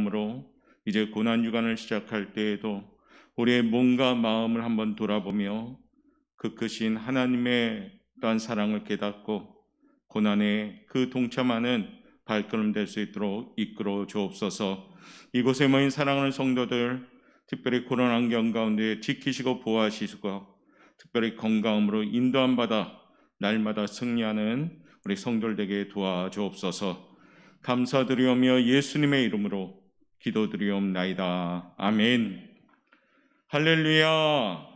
마음으로 이제 고난주간을 시작할 때에도 우리의 몸과 마음을 한번 돌아보며 그 크신 하나님의 또한 사랑을 깨닫고 고난에 그 동참하는 발걸음 될 수 있도록 이끌어 주옵소서. 이곳에 모인 사랑하는 성도들, 특별히 코로나 환경 가운데 지키시고 보호하시고 특별히 건강함으로 인도함 받아 날마다 승리하는 우리 성도들 되게 도와주옵소서. 감사드리오며 예수님의 이름으로 기도드리옵나이다. 아멘. 할렐루야.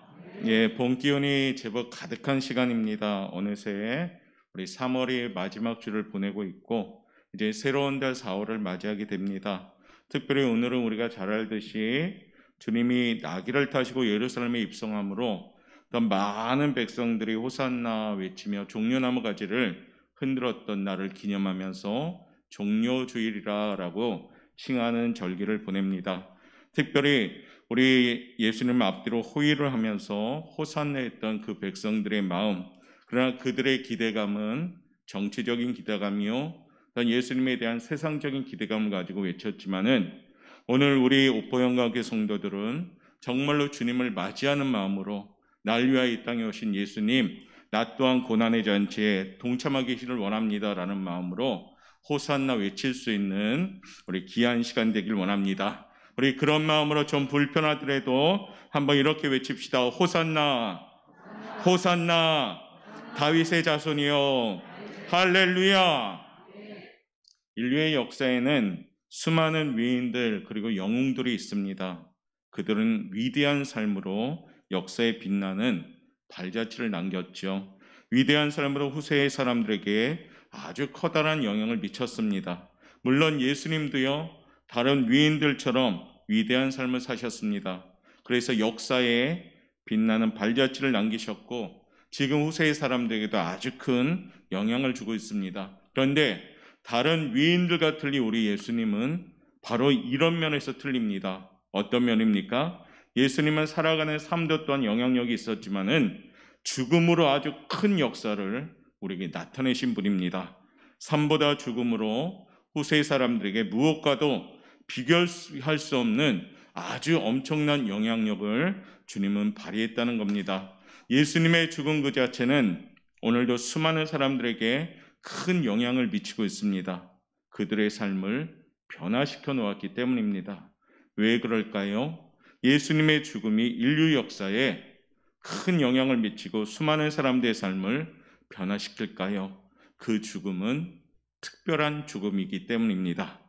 예, 봄 기운이 제법 가득한 시간입니다. 어느새 우리 3월이 마지막 주를 보내고 있고 이제 새로운 달 4월을 맞이하게 됩니다. 특별히 오늘은 우리가 잘 알듯이 주님이 나귀를 타시고 예루살렘에 입성함으로 더 많은 백성들이 호산나 외치며 종려나무 가지를 흔들었던 날을 기념하면서 종려주일이라고 칭하는 절기를 보냅니다. 특별히 우리 예수님 앞뒤로 호의를 하면서 호산나했던 그 백성들의 마음, 그러나 그들의 기대감은 정치적인 기대감이요 예수님에 대한 세상적인 기대감을 가지고 외쳤지만은 오늘 우리 옥보영가교회 성도들은 정말로 주님을 맞이하는 마음으로 날 위하여 이 땅에 오신 예수님, 나 또한 고난의 잔치에 동참하기를 원합니다라는 마음으로 호산나 외칠 수 있는 우리 귀한 시간 되길 원합니다. 우리 그런 마음으로 좀 불편하더라도 한번 이렇게 외칩시다. 호산나, 호산나, 다윗의 자손이여, 할렐루야. 인류의 역사에는 수많은 위인들 그리고 영웅들이 있습니다. 그들은 위대한 삶으로 역사에 빛나는 발자취를 남겼죠. 위대한 삶으로 후세의 사람들에게 아주 커다란 영향을 미쳤습니다. 물론 예수님도요, 다른 위인들처럼 위대한 삶을 사셨습니다. 그래서 역사에 빛나는 발자취를 남기셨고 지금 후세의 사람들에게도 아주 큰 영향을 주고 있습니다. 그런데 다른 위인들과 틀리 우리 예수님은 바로 이런 면에서 틀립니다. 어떤 면입니까? 예수님은 살아가는 삶도 또한 영향력이 있었지만은 죽음으로 아주 큰 역사를 우리에게 나타내신 분입니다. 삶보다 죽음으로 후세의 사람들에게 무엇과도 비교할 수 없는 아주 엄청난 영향력을 주님은 발휘했다는 겁니다. 예수님의 죽음 그 자체는 오늘도 수많은 사람들에게 큰 영향을 미치고 있습니다. 그들의 삶을 변화시켜 놓았기 때문입니다. 왜 그럴까요? 예수님의 죽음이 인류 역사에 큰 영향을 미치고 수많은 사람들의 삶을 변화시킬까요? 그 죽음은 특별한 죽음이기 때문입니다.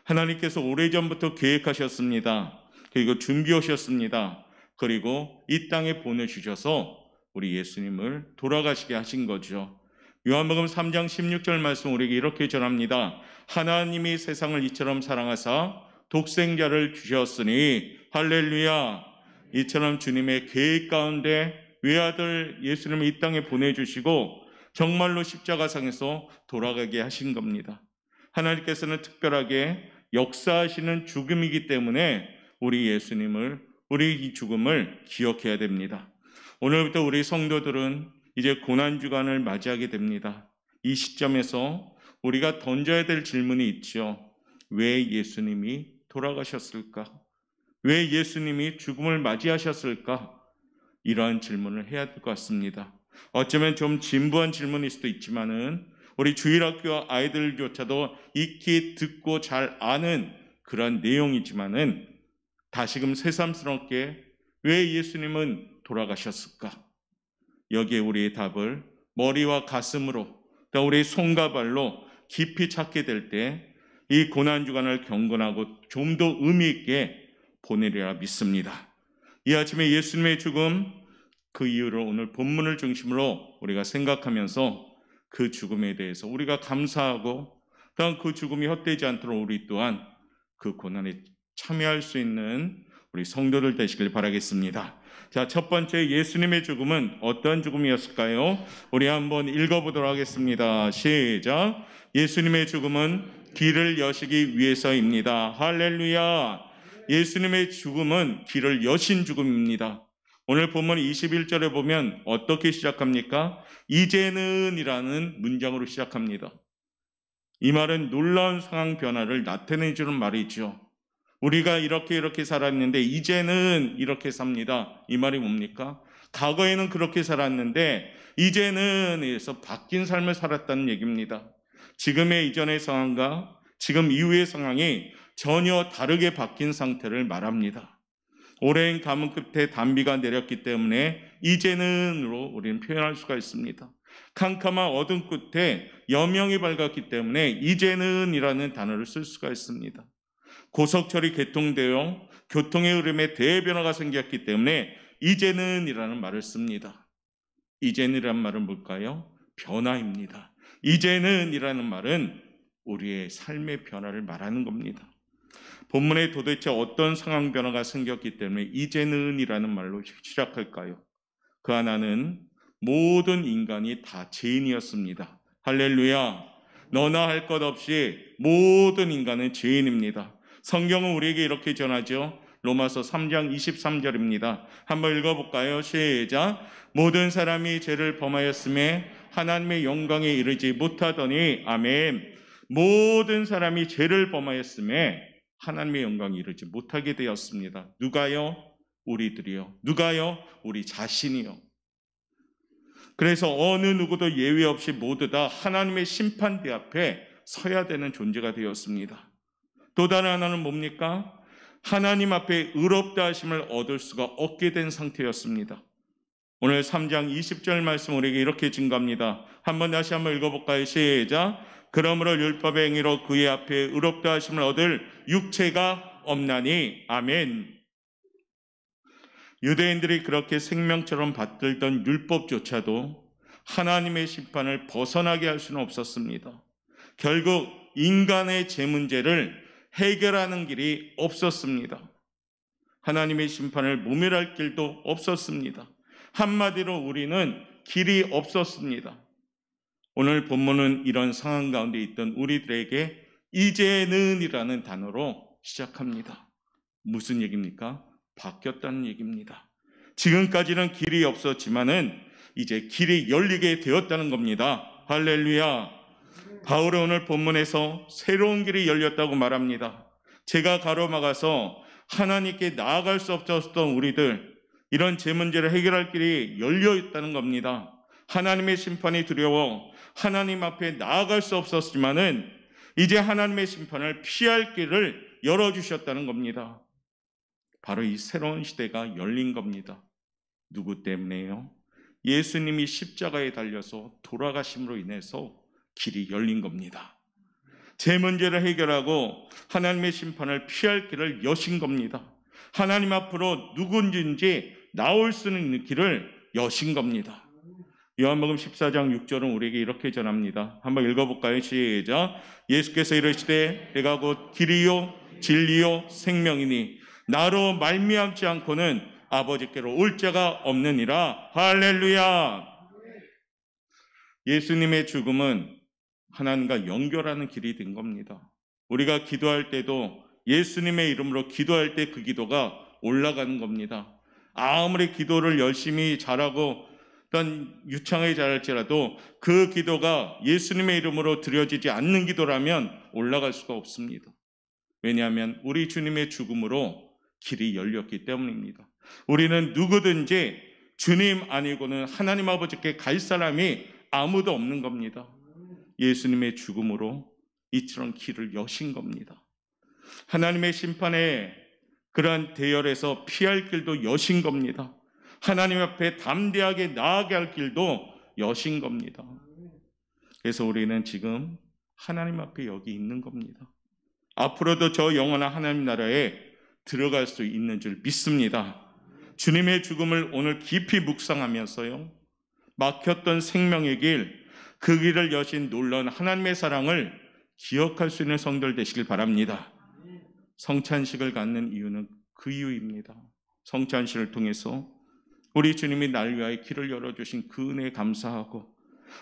하나님께서 오래전부터 계획하셨습니다. 그리고 준비하셨습니다. 그리고 이 땅에 보내주셔서 우리 예수님을 돌아가시게 하신 거죠. 요한복음 3장 16절 말씀 우리에게 이렇게 전합니다. 하나님이 세상을 이처럼 사랑하사 독생자를 주셨으니 할렐루야. 이처럼 주님의 계획 가운데 외아들 예수님을 이 땅에 보내주시고 정말로 십자가상에서 돌아가게 하신 겁니다. 하나님께서는 특별하게 역사하시는 죽음이기 때문에 우리 예수님을, 우리 이 죽음을 기억해야 됩니다. 오늘부터 우리 성도들은 이제 고난주간을 맞이하게 됩니다. 이 시점에서 우리가 던져야 될 질문이 있죠. 왜 예수님이 돌아가셨을까? 왜 예수님이 죽음을 맞이하셨을까? 이러한 질문을 해야 될 것 같습니다. 어쩌면 좀 진부한 질문일 수도 있지만은 우리 주일학교 아이들조차도 익히 듣고 잘 아는 그런 내용이지만은 다시금 새삼스럽게 왜 예수님은 돌아가셨을까? 여기에 우리의 답을 머리와 가슴으로 또 우리 손과 발로 깊이 찾게 될 때 이 고난주간을 경건하고 좀 더 의미 있게 보내리라 믿습니다. 이 아침에 예수님의 죽음, 그 이유를 오늘 본문을 중심으로 우리가 생각하면서 그 죽음에 대해서 우리가 감사하고 또한 그 죽음이 헛되지 않도록 우리 또한 그 고난에 참여할 수 있는 우리 성도들 되시길 바라겠습니다. 자, 첫 번째 예수님의 죽음은 어떤 죽음이었을까요? 우리 한번 읽어보도록 하겠습니다. 시작. 예수님의 죽음은 길을 여시기 위해서입니다. 할렐루야. 예수님의 죽음은 길을 여신 죽음입니다. 오늘 본문 21절에 보면 어떻게 시작합니까? 이제는 이라는 문장으로 시작합니다. 이 말은 놀라운 상황 변화를 나타내주는 말이죠. 우리가 이렇게 살았는데 이제는 이렇게 삽니다. 이 말이 뭡니까? 과거에는 그렇게 살았는데 이제는 에서 바뀐 삶을 살았다는 얘기입니다. 지금의 이전의 상황과 지금 이후의 상황이 전혀 다르게 바뀐 상태를 말합니다. 오랜 가뭄 끝에 단비가 내렸기 때문에 이제는으로 우리는 표현할 수가 있습니다. 캄캄한 어둠 끝에 여명이 밝았기 때문에 이제는이라는 단어를 쓸 수가 있습니다. 고속철이 개통되어 교통의 흐름에 대변화가 생겼기 때문에 이제는이라는 말을 씁니다. 이제는이라는 말은 뭘까요? 변화입니다. 이제는이라는 말은 우리의 삶의 변화를 말하는 겁니다. 본문에 도대체 어떤 상황 변화가 생겼기 때문에 이제는이라는 말로 시작할까요? 그 하나는 모든 인간이 다 죄인이었습니다. 할렐루야. 너나 할 것 없이 모든 인간은 죄인입니다. 성경은 우리에게 이렇게 전하죠. 로마서 3장 23절입니다. 한번 읽어볼까요? 시작. 모든 사람이 죄를 범하였음에 하나님의 영광에 이르지 못하더니 아멘. 모든 사람이 죄를 범하였음에 하나님의 영광에 이르지 못하게 되었습니다. 누가요? 우리들이요. 누가요? 우리 자신이요. 그래서 어느 누구도 예외 없이 모두 다 하나님의 심판대 앞에 서야 되는 존재가 되었습니다. 또 다른 하나는 뭡니까? 하나님 앞에 의롭다 하심을 얻을 수가 없게 된 상태였습니다. 오늘 3장 20절 말씀 우리에게 이렇게 증거합니다. 다시 한번 읽어볼까요? 시작. 그러므로 율법의 행위로 그의 앞에 의롭다 하심을 얻을 육체가 없나니 아멘. 유대인들이 그렇게 생명처럼 받들던 율법조차도 하나님의 심판을 벗어나게 할 수는 없었습니다. 결국 인간의 죄 문제를 해결하는 길이 없었습니다. 하나님의 심판을 모면할 길도 없었습니다. 한마디로 우리는 길이 없었습니다. 오늘 본문은 이런 상황 가운데 있던 우리들에게 이제는이라는 단어로 시작합니다. 무슨 얘기입니까? 바뀌었다는 얘기입니다. 지금까지는 길이 없었지만은 이제 길이 열리게 되었다는 겁니다. 할렐루야. 바울은 오늘 본문에서 새로운 길이 열렸다고 말합니다. 죄가 가로막아서 하나님께 나아갈 수 없었던 우리들, 이런 죄 문제를 해결할 길이 열려 있다는 겁니다. 하나님의 심판이 두려워 하나님 앞에 나아갈 수 없었지만은 이제 하나님의 심판을 피할 길을 열어주셨다는 겁니다. 바로 이 새로운 시대가 열린 겁니다. 누구 때문에요? 예수님이 십자가에 달려서 돌아가심으로 인해서 길이 열린 겁니다. 제 문제를 해결하고 하나님의 심판을 피할 길을 여신 겁니다. 하나님 앞으로 누군지 나올 수 있는 길을 여신 겁니다. 요한복음 14장 6절은 우리에게 이렇게 전합니다. 한번 읽어볼까요? 시작. 예수께서 이르시되 내가 곧 길이요 진리요 생명이니 나로 말미암지 않고는 아버지께로 올 자가 없느니라. 할렐루야. 예수님의 죽음은 하나님과 연결하는 길이 된 겁니다. 우리가 기도할 때도 예수님의 이름으로 기도할 때 그 기도가 올라가는 겁니다. 아무리 기도를 열심히 잘하고 어떤 유창하게 잘할지라도 그 기도가 예수님의 이름으로 드려지지 않는 기도라면 올라갈 수가 없습니다. 왜냐하면 우리 주님의 죽음으로 길이 열렸기 때문입니다. 우리는 누구든지 주님 아니고는 하나님 아버지께 갈 사람이 아무도 없는 겁니다. 예수님의 죽음으로 이처럼 길을 여신 겁니다. 하나님의 심판에 그러한 대열에서 피할 길도 여신 겁니다. 하나님 앞에 담대하게 나아가게 할 길도 여신 겁니다. 그래서 우리는 지금 하나님 앞에 여기 있는 겁니다. 앞으로도 저 영원한 하나님 나라에 들어갈 수 있는 줄 믿습니다. 주님의 죽음을 오늘 깊이 묵상하면서요, 막혔던 생명의 길, 그 길을 여신 놀라운 하나님의 사랑을 기억할 수 있는 성도들 되시길 바랍니다. 성찬식을 갖는 이유는 그 이유입니다. 성찬식을 통해서 우리 주님이 날 위하여 길을 열어주신 그 은혜에 감사하고,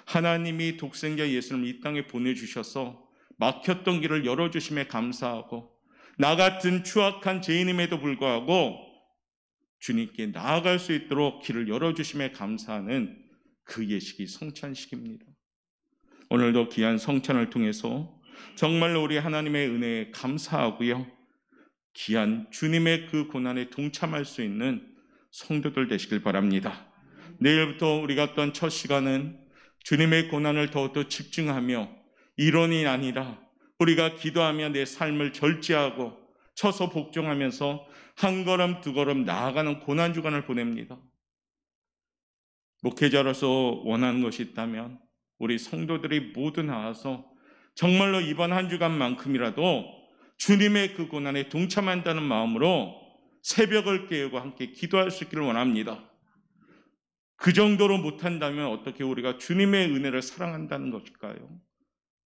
하나님이 독생자 예수를 이 땅에 보내주셔서 막혔던 길을 열어주심에 감사하고, 나 같은 추악한 죄인임에도 불구하고 주님께 나아갈 수 있도록 길을 열어주심에 감사하는 그 예식이 성찬식입니다. 오늘도 귀한 성찬을 통해서 정말로 우리 하나님의 은혜에 감사하고요, 귀한 주님의 그 고난에 동참할 수 있는 성도들 되시길 바랍니다. 내일부터 우리가 어떤 첫 시간은 주님의 고난을 더욱더 집중하며 이론이 아니라 우리가 기도하며 내 삶을 절제하고 쳐서 복종하면서 한 걸음 두 걸음 나아가는 고난 주간을 보냅니다. 목회자로서 원하는 것이 있다면 우리 성도들이 모두 나와서 정말로 이번 한 주간만큼이라도 주님의 그 고난에 동참한다는 마음으로 새벽을 깨우고 함께 기도할 수 있기를 원합니다. 그 정도로 못한다면 어떻게 우리가 주님의 은혜를 사랑한다는 것일까요?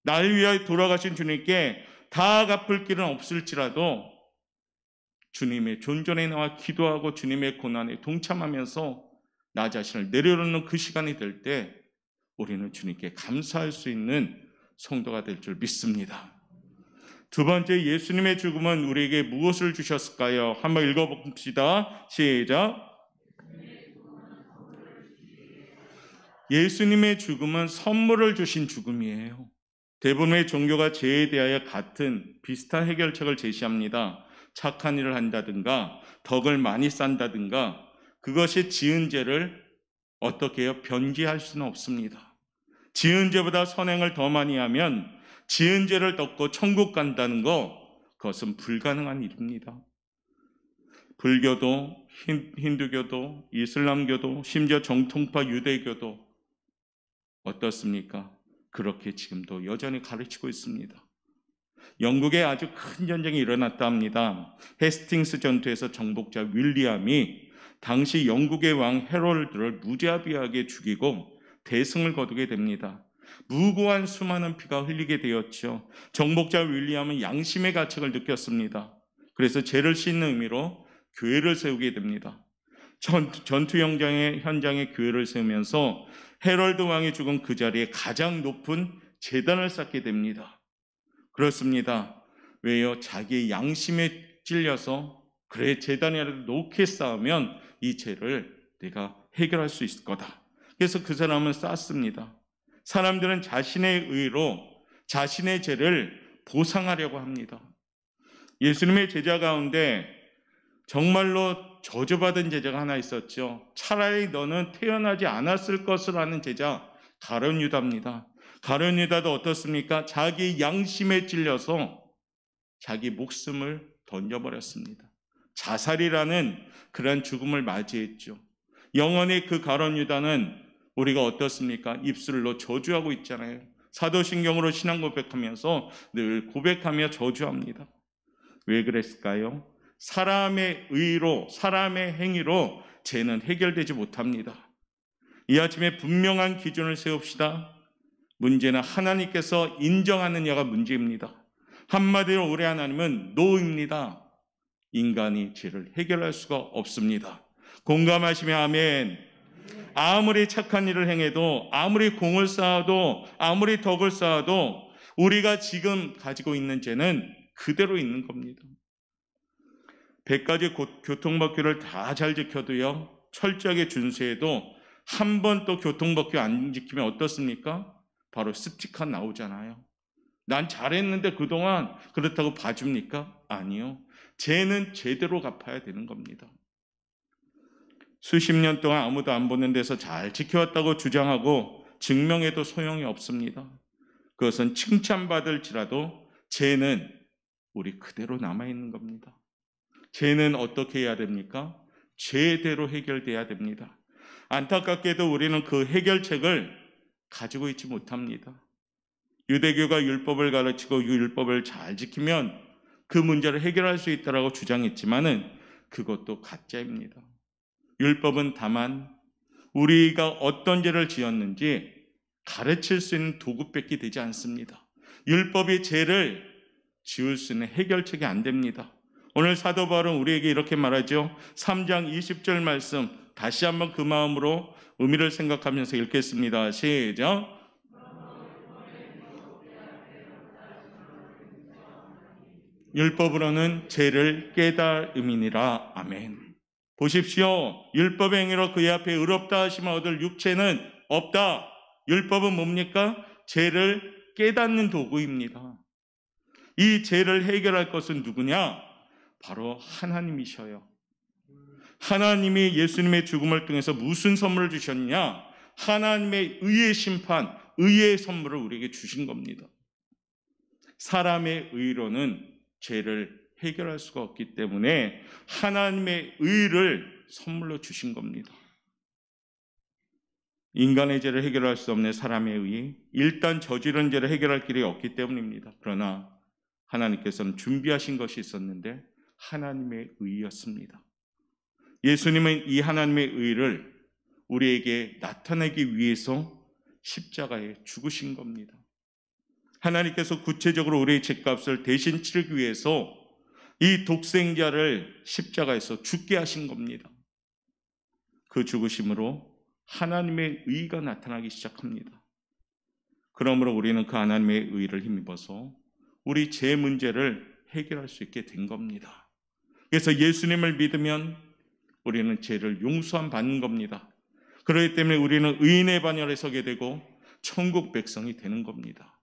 날 위하여 돌아가신 주님께 다 갚을 길은 없을지라도 주님의 존전에 나와 기도하고 주님의 고난에 동참하면서 나 자신을 내려놓는 그 시간이 될 때 우리는 주님께 감사할 수 있는 성도가 될 줄 믿습니다. 두 번째, 예수님의 죽음은 우리에게 무엇을 주셨을까요? 한번 읽어봅시다. 시작. 예수님의 죽음은 선물을 주신 죽음이에요. 대부분의 종교가 죄에 대하여 같은 비슷한 해결책을 제시합니다. 착한 일을 한다든가 덕을 많이 쌓는다든가 그것이 지은 죄를 어떻게 해요? 변기할 수는 없습니다. 지은 죄보다 선행을 더 많이 하면 지은 죄를 덮고 천국 간다는 그것은 불가능한 일입니다. 불교도 힌두교도 이슬람교도 심지어 정통파 유대교도 어떻습니까? 그렇게 지금도 여전히 가르치고 있습니다. 영국에 아주 큰 전쟁이 일어났다 합니다. 헤스팅스 전투에서 정복자 윌리엄이 당시 영국의 왕 헤럴드를 무자비하게 죽이고 대승을 거두게 됩니다. 무고한 수많은 피가 흘리게 되었죠. 정복자 윌리엄은 양심의 가책을 느꼈습니다. 그래서 죄를 씻는 의미로 교회를 세우게 됩니다. 전투 현장에 교회를 세우면서 헤럴드 왕이 죽은 그 자리에 가장 높은 제단을 쌓게 됩니다. 그렇습니다. 왜요? 자기의 양심에 찔려서 그래 제단이라도 높게 쌓으면 이 죄를 내가 해결할 수 있을 거다. 그래서 그 사람은 쌓습니다. 사람들은 자신의 의로 자신의 죄를 보상하려고 합니다. 예수님의 제자 가운데 정말로 저주받은 제자가 하나 있었죠. 차라리 너는 태어나지 않았을 것이라는 제자 가룟 유다입니다. 가룟 유다도 어떻습니까? 자기 양심에 찔려서 자기 목숨을 던져버렸습니다. 자살이라는 그런 죽음을 맞이했죠. 영원히 그 가룟 유다는 우리가 어떻습니까? 입술로 저주하고 있잖아요. 사도신경으로 신앙 고백하면서 늘 고백하며 저주합니다. 왜 그랬을까요? 사람의 의로, 사람의 행위로 죄는 해결되지 못합니다. 이 아침에 분명한 기준을 세웁시다. 문제는 하나님께서 인정하느냐가 문제입니다. 한마디로 우리 하나님은 노입니다. 인간이 죄를 해결할 수가 없습니다. 공감하시면 아멘. 아무리 착한 일을 행해도, 아무리 공을 쌓아도, 아무리 덕을 쌓아도 우리가 지금 가지고 있는 죄는 그대로 있는 겁니다. 100가지 교통법규를 다 잘 지켜도요, 철저하게 준수해도 한 번 또 교통법규 안 지키면 어떻습니까? 바로 스티커 나오잖아요. 난 잘했는데 그동안 그렇다고 봐줍니까? 아니요. 죄는 제대로 갚아야 되는 겁니다. 수십 년 동안 아무도 안 보는 데서 잘 지켜왔다고 주장하고 증명해도 소용이 없습니다. 그것은 칭찬받을지라도 죄는 우리 그대로 남아있는 겁니다. 죄는 어떻게 해야 됩니까? 죄대로 해결돼야 됩니다. 안타깝게도 우리는 그 해결책을 가지고 있지 못합니다. 유대교가 율법을 가르치고 율법을 잘 지키면 그 문제를 해결할 수 있다고 주장했지만은 그것도 가짜입니다. 율법은 다만 우리가 어떤 죄를 지었는지 가르칠 수 있는 도구밖에 되지 않습니다. 율법이 죄를 지울 수 있는 해결책이 안 됩니다. 오늘 사도 바울은 우리에게 이렇게 말하죠. 3장 20절 말씀 다시 한번 그 마음으로 의미를 생각하면서 읽겠습니다. 시작. 율법으로는 죄를 깨달음이니라. 아멘. 보십시오. 율법의 행위로 그의 앞에 의롭다 하심을 얻을 육체는 없다. 율법은 뭡니까? 죄를 깨닫는 도구입니다. 이 죄를 해결할 것은 누구냐? 바로 하나님이셔요. 하나님이 예수님의 죽음을 통해서 무슨 선물을 주셨냐? 하나님의 의의 심판, 의의 선물을 우리에게 주신 겁니다. 사람의 의로는 죄를 해결할 수가 없기 때문에 하나님의 의를 선물로 주신 겁니다. 인간의 죄를 해결할 수 없는 사람의 의, 일단 저지른 죄를 해결할 길이 없기 때문입니다. 그러나 하나님께서는 준비하신 것이 있었는데 하나님의 의였습니다. 예수님은 이 하나님의 의를 우리에게 나타내기 위해서 십자가에 죽으신 겁니다. 하나님께서 구체적으로 우리의 죄값을 대신 치르기 위해서 이 독생자를 십자가에서 죽게 하신 겁니다. 그 죽으심으로 하나님의 의가 나타나기 시작합니다. 그러므로 우리는 그 하나님의 의를 힘입어서 우리 죄 문제를 해결할 수 있게 된 겁니다. 그래서 예수님을 믿으면 우리는 죄를 용서함 받는 겁니다. 그렇기 때문에 우리는 의인의 반열에 서게 되고 천국 백성이 되는 겁니다.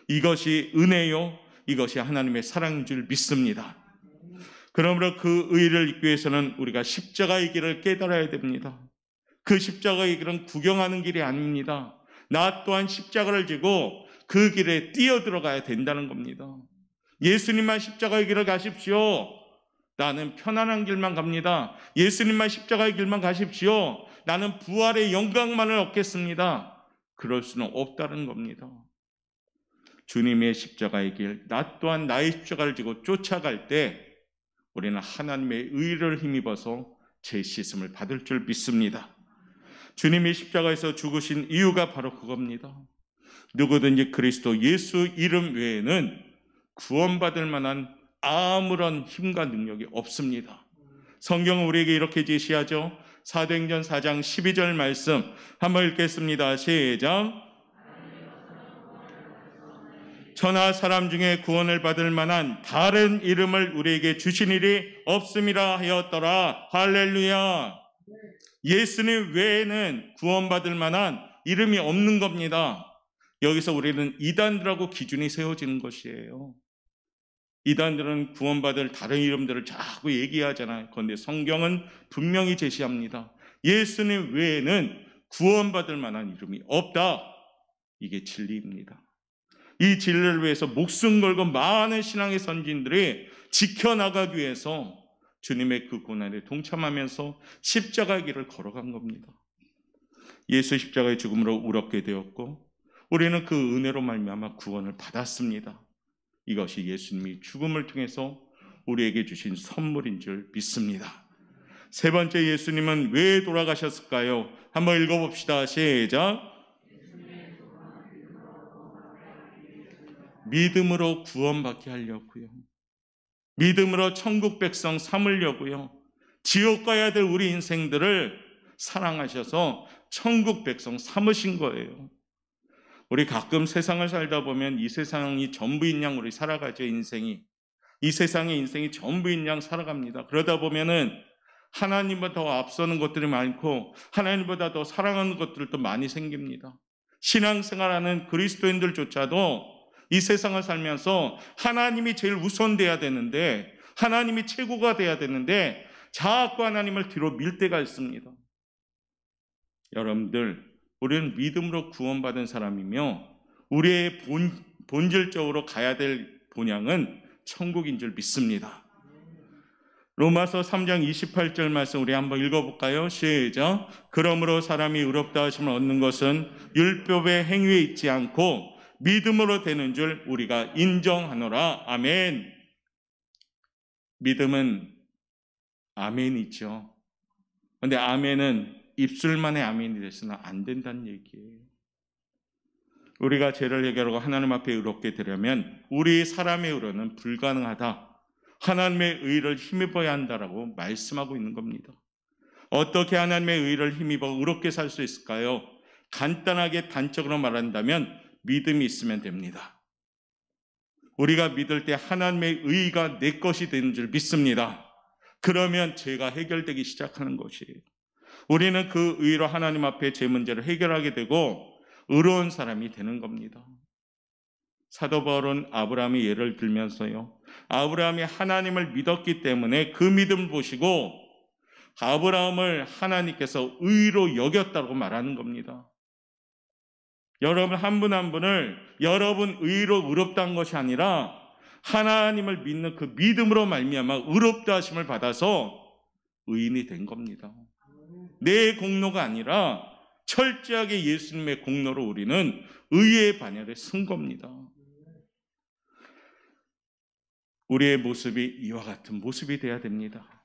이것이 은혜요, 이것이 하나님의 사랑인 줄 믿습니다. 그러므로 그 의를 잊기 위해서는 우리가 십자가의 길을 깨달아야 됩니다. 그 십자가의 길은 구경하는 길이 아닙니다. 나 또한 십자가를 지고 그 길에 뛰어들어가야 된다는 겁니다. 예수님만 십자가의 길을 가십시오. 나는 편안한 길만 갑니다. 예수님만 십자가의 길만 가십시오. 나는 부활의 영광만을 얻겠습니다. 그럴 수는 없다는 겁니다. 주님의 십자가의 길, 나 또한 나의 십자가를 지고 쫓아갈 때 우리는 하나님의 의를 힘입어서 죄 씻음을 받을 줄 믿습니다. 주님이 십자가에서 죽으신 이유가 바로 그겁니다. 누구든지 그리스도 예수 이름 외에는 구원받을 만한 아무런 힘과 능력이 없습니다. 성경은 우리에게 이렇게 제시하죠. 사도행전 4장 12절 말씀 한번 읽겠습니다. 시작. 천하 사람 중에 구원을 받을 만한 다른 이름을 우리에게 주신 일이 없음이라 하였더라. 할렐루야. 예수님 외에는 구원받을 만한 이름이 없는 겁니다. 여기서 우리는 이단들하고 기준이 세워지는 것이에요. 이단들은 구원받을 다른 이름들을 자꾸 얘기하잖아요. 그런데 성경은 분명히 제시합니다. 예수님 외에는 구원받을 만한 이름이 없다. 이게 진리입니다. 이 진리를 위해서 목숨 걸고 많은 신앙의 선진들이 지켜나가기 위해서 주님의 그 고난에 동참하면서 십자가의 길을 걸어간 겁니다. 예수 십자가의 죽음으로 우럽게 되었고 우리는 그 은혜로 말미암아 구원을 받았습니다. 이것이 예수님이 죽음을 통해서 우리에게 주신 선물인 줄 믿습니다. 세 번째, 예수님은 왜 돌아가셨을까요? 한번 읽어봅시다. 시작. 믿음으로 구원받게 하려고요. 믿음으로 천국 백성 삼으려고요. 지옥 가야 될 우리 인생들을 사랑하셔서 천국 백성 삼으신 거예요. 우리 가끔 세상을 살다 보면 이 세상이 전부인 양 우리 살아가죠. 인생이. 이 세상의 인생이 전부인 양 살아갑니다. 그러다 보면은 하나님보다 더 앞서는 것들이 많고 하나님보다 더 사랑하는 것들도 많이 생깁니다. 신앙생활하는 그리스도인들조차도 이 세상을 살면서 하나님이 제일 우선돼야 되는데 하나님이 최고가 돼야 되는데 자꾸 하나님을 뒤로 밀 때가 있습니다. 여러분들, 우리는 믿음으로 구원받은 사람이며 우리의 본질적으로 가야 될 본향은 천국인 줄 믿습니다. 로마서 3장 28절 말씀 우리 한번 읽어볼까요? 시작. 그러므로 사람이 의롭다 하심을 얻는 것은 율법의 행위에 있지 않고 믿음으로 되는 줄 우리가 인정하노라. 아멘. 믿음은 아멘이죠. 그런데 아멘은 입술만의 아멘이 돼서는 안 된다는 얘기예요. 우리가 죄를 해결하고 하나님 앞에 의롭게 되려면 우리 사람의 의로는 불가능하다. 하나님의 의를 힘입어야 한다라고 말씀하고 있는 겁니다. 어떻게 하나님의 의를 힘입어 의롭게 살 수 있을까요? 간단하게 단적으로 말한다면 믿음이 있으면 됩니다. 우리가 믿을 때 하나님의 의가 내 것이 되는 줄 믿습니다. 그러면 죄가 해결되기 시작하는 것이에요. 우리는 그 의로 하나님 앞에 죄 문제를 해결하게 되고 의로운 사람이 되는 겁니다. 사도 바울은 아브라함의 예를 들면서요, 아브라함이 하나님을 믿었기 때문에 그 믿음을 보시고 아브라함을 하나님께서 의로 여겼다고 말하는 겁니다. 여러분 한 분 한 분을 여러분 의로 의롭다는 것이 아니라 하나님을 믿는 그 믿음으로 말미암아 의롭다 하심을 받아서 의인이 된 겁니다. 내 공로가 아니라 철저하게 예수님의 공로로 우리는 의의 반열에 쓴 겁니다. 우리의 모습이 이와 같은 모습이 되어야 됩니다.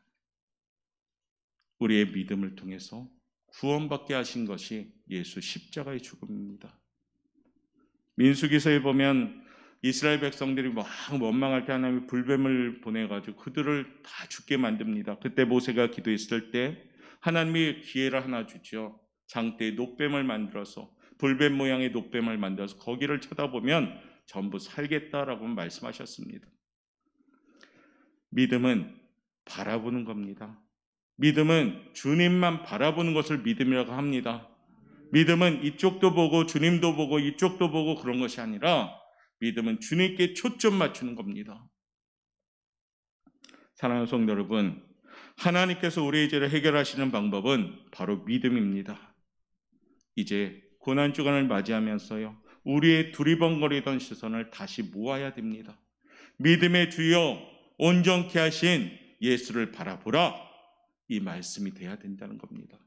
우리의 믿음을 통해서 구원받게 하신 것이 예수 십자가의 죽음입니다. 민수기서에 보면 이스라엘 백성들이 막 원망할 때 하나님이 불뱀을 보내가지고 그들을 다 죽게 만듭니다. 그때 모세가 기도했을 때 하나님이 기회를 하나 주죠. 장대에 놋뱀을 만들어서 불뱀 모양의 놋뱀을 만들어서 거기를 쳐다보면 전부 살겠다라고 말씀하셨습니다. 믿음은 바라보는 겁니다. 믿음은 주님만 바라보는 것을 믿음이라고 합니다. 믿음은 이쪽도 보고 주님도 보고 이쪽도 보고 그런 것이 아니라 믿음은 주님께 초점 맞추는 겁니다. 사랑하는 성도 여러분, 하나님께서 우리의 죄를 해결하시는 방법은 바로 믿음입니다. 이제 고난주간을 맞이하면서요, 우리의 두리번거리던 시선을 다시 모아야 됩니다. 믿음의 주여 온전케 하신 예수를 바라보라, 이 말씀이 돼야 된다는 겁니다.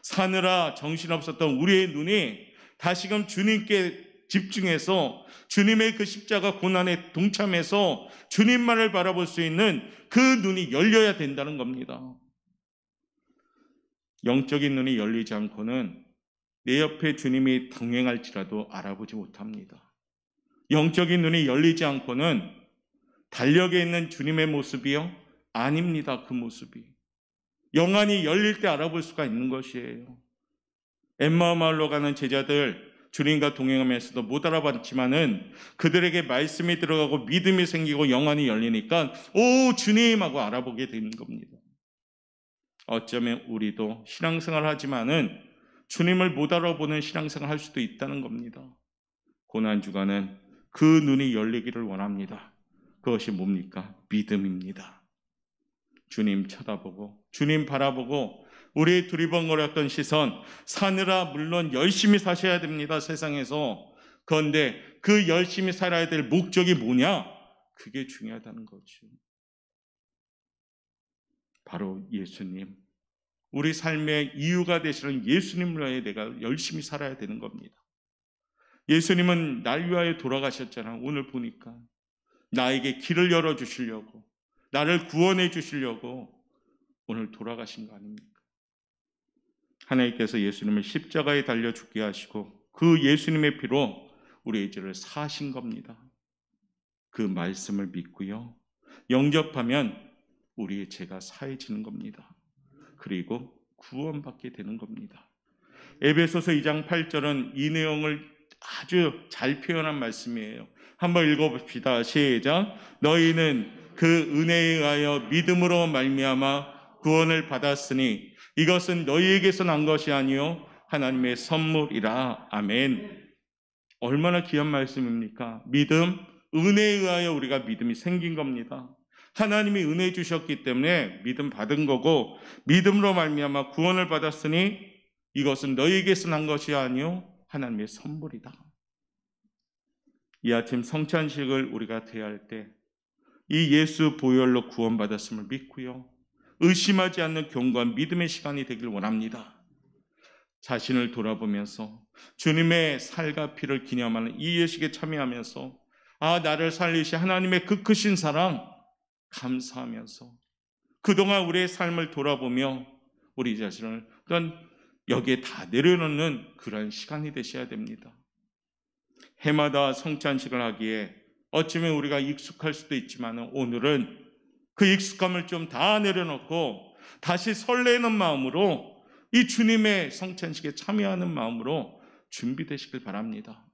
사느라 정신없었던 우리의 눈이 다시금 주님께 집중해서 주님의 그 십자가 고난에 동참해서 주님만을 바라볼 수 있는 그 눈이 열려야 된다는 겁니다. 영적인 눈이 열리지 않고는 내 옆에 주님이 동행할지라도 알아보지 못합니다. 영적인 눈이 열리지 않고는 달력에 있는 주님의 모습이요? 아닙니다. 그 모습이. 영안이 열릴 때 알아볼 수가 있는 것이에요. 엠마오 마을로 가는 제자들 주님과 동행하면서도 못 알아봤지만은 그들에게 말씀이 들어가고 믿음이 생기고 영안이 열리니까 오 주님 하고 알아보게 되는 겁니다. 어쩌면 우리도 신앙생활 하지만은 주님을 못 알아보는 신앙생활 할 수도 있다는 겁니다. 고난주간은 그 눈이 열리기를 원합니다. 그것이 뭡니까? 믿음입니다. 주님 쳐다보고 주님 바라보고 우리의 두리번거렸던 시선, 사느라 물론 열심히 사셔야 됩니다. 세상에서. 그런데 그 열심히 살아야 될 목적이 뭐냐? 그게 중요하다는 거죠. 바로 예수님. 우리 삶의 이유가 되시는 예수님을 위해 내가 열심히 살아야 되는 겁니다. 예수님은 날 위하여 돌아가셨잖아. 오늘 보니까 나에게 길을 열어주시려고, 나를 구원해 주시려고 오늘 돌아가신 거 아닙니까? 하나님께서 예수님을 십자가에 달려 죽게 하시고 그 예수님의 피로 우리의 죄를 사하신 겁니다. 그 말씀을 믿고요, 영접하면 우리의 죄가 사해지는 겁니다. 그리고 구원받게 되는 겁니다. 에베소서 2장 8절은 이 내용을 아주 잘 표현한 말씀이에요. 한번 읽어봅시다. 시작. 너희는 그 은혜에 의하여 믿음으로 말미암아 구원을 받았으니 이것은 너희에게서 난 것이 아니요 하나님의 선물이라. 아멘. 얼마나 귀한 말씀입니까? 믿음, 은혜에 의하여 우리가 믿음이 생긴 겁니다. 하나님이 은혜 주셨기 때문에 믿음 받은 거고, 믿음으로 말미암아 구원을 받았으니 이것은 너희에게서 난 것이 아니요 하나님의 선물이다. 이 아침 성찬식을 우리가 대할 때 이 예수 보혈로 구원받았음을 믿고요, 의심하지 않는 견고한 믿음의 시간이 되길 원합니다. 자신을 돌아보면서 주님의 살과 피를 기념하는 이 예식에 참여하면서 나를 살리신 하나님의 그 크신 사랑 감사하면서 그동안 우리의 삶을 돌아보며 우리 자신을 또한 여기에 다 내려놓는 그런 시간이 되셔야 됩니다. 해마다 성찬식을 하기에 어쩌면 우리가 익숙할 수도 있지만 오늘은 그 익숙함을 좀 다 내려놓고 다시 설레는 마음으로 이 주님의 성찬식에 참여하는 마음으로 준비되시길 바랍니다.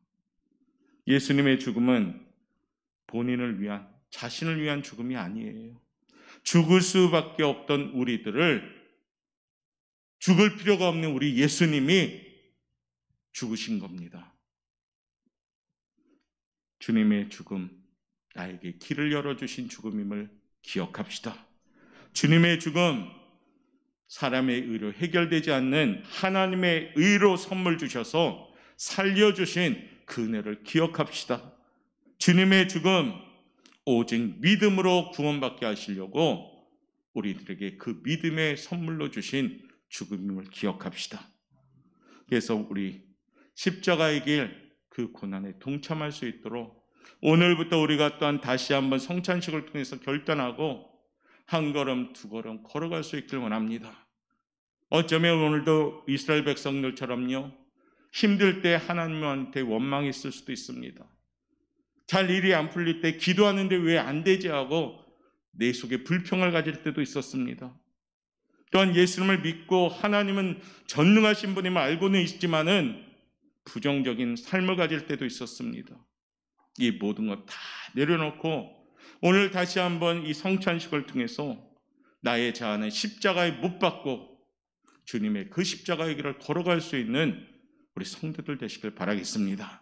예수님의 죽음은 본인을 위한, 자신을 위한 죽음이 아니에요. 죽을 수밖에 없던 우리들을 죽을 필요가 없는 우리 예수님이 죽으신 겁니다. 주님의 죽음, 나에게 길을 열어주신 죽음임을 기억합시다. 주님의 죽음, 사람의 의로 해결되지 않는 하나님의 의로 선물 주셔서 살려주신 그 은혜를 기억합시다. 주님의 죽음, 오직 믿음으로 구원받게 하시려고 우리들에게 그 믿음의 선물로 주신 죽음임을 기억합시다. 그래서 우리 십자가의 길, 그 고난에 동참할 수 있도록 오늘부터 우리가 또한 다시 한번 성찬식을 통해서 결단하고 한 걸음 두 걸음 걸어갈 수 있길 원합니다. 어쩌면 오늘도 이스라엘 백성들처럼요, 힘들 때 하나님한테 원망이 있을 수도 있습니다. 잘 일이 안 풀릴 때 기도하는데 왜 안 되지 하고 내 속에 불평을 가질 때도 있었습니다. 또한 예수님을 믿고 하나님은 전능하신 분임을 알고는 있지만은 부정적인 삶을 가질 때도 있었습니다. 이 모든 것 다 내려놓고 오늘 다시 한번 이 성찬식을 통해서 나의 자아는 십자가에 못 박고 주님의 그 십자가의 길을 걸어갈 수 있는 우리 성도들 되시길 바라겠습니다.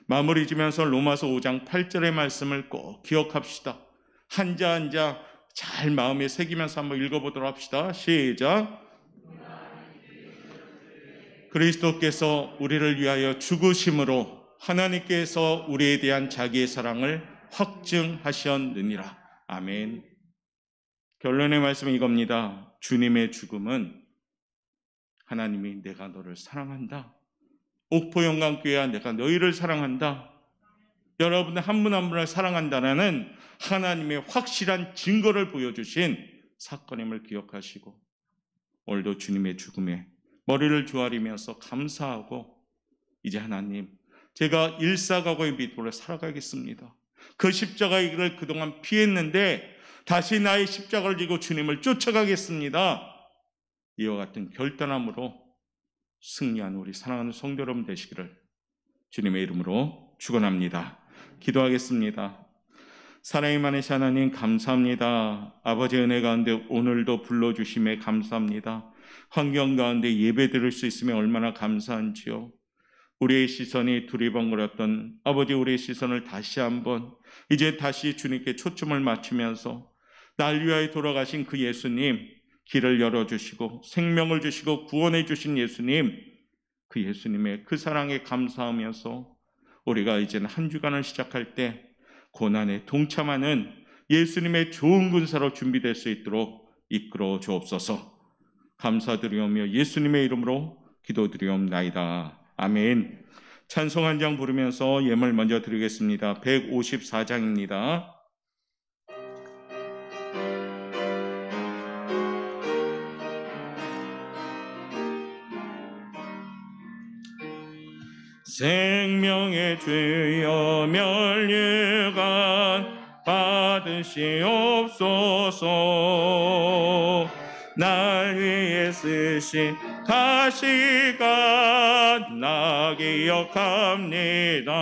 마무리 지면서 로마서 5장 8절의 말씀을 꼭 기억합시다. 한자 한자 잘 마음에 새기면서 한번 읽어보도록 합시다. 시작. 그리스도께서 우리를 위하여 죽으심으로 하나님께서 우리에 대한 자기의 사랑을 확증하셨느니라. 아멘. 결론의 말씀은 이겁니다. 주님의 죽음은 하나님이 내가 너를 사랑한다. 옥포영광교회야 내가 너희를 사랑한다. 여러분들 한 분 한 분을 사랑한다는 하나님의 확실한 증거를 보여주신 사건임을 기억하시고 오늘도 주님의 죽음에 머리를 조아리면서 감사하고 이제 하나님 제가 일사각오의 믿음으로 살아가겠습니다. 그 십자가의 길을 그동안 피했는데 다시 나의 십자가를 지고 주님을 쫓아가겠습니다. 이와 같은 결단함으로 승리한 우리 사랑하는 성도 여러분 되시기를 주님의 이름으로 축원합니다. 기도하겠습니다. 사랑이 많으신 하나님 감사합니다. 아버지의 은혜 가운데 오늘도 불러주심에 감사합니다. 환경 가운데 예배 드릴 수 있으면 얼마나 감사한지요. 우리의 시선이 두리번거렸던 아버지 우리의 시선을 다시 한번 이제 다시 주님께 초점을 맞추면서 날 위하여 돌아가신 그 예수님 길을 열어주시고 생명을 주시고 구원해 주신 예수님 그 예수님의 그 사랑에 감사하면서 우리가 이제는 한 주간을 시작할 때 고난에 동참하는 예수님의 좋은 군사로 준비될 수 있도록 이끌어 주옵소서. 감사드리오며 예수님의 이름으로 기도드리옵나이다. 아멘. 찬송 한 장 부르면서 예물 먼저 드리겠습니다. 154장입니다. 생명의 주여 멸류관 받으시옵소서. 날 위해 쓰신 가시관 나 기억합니다.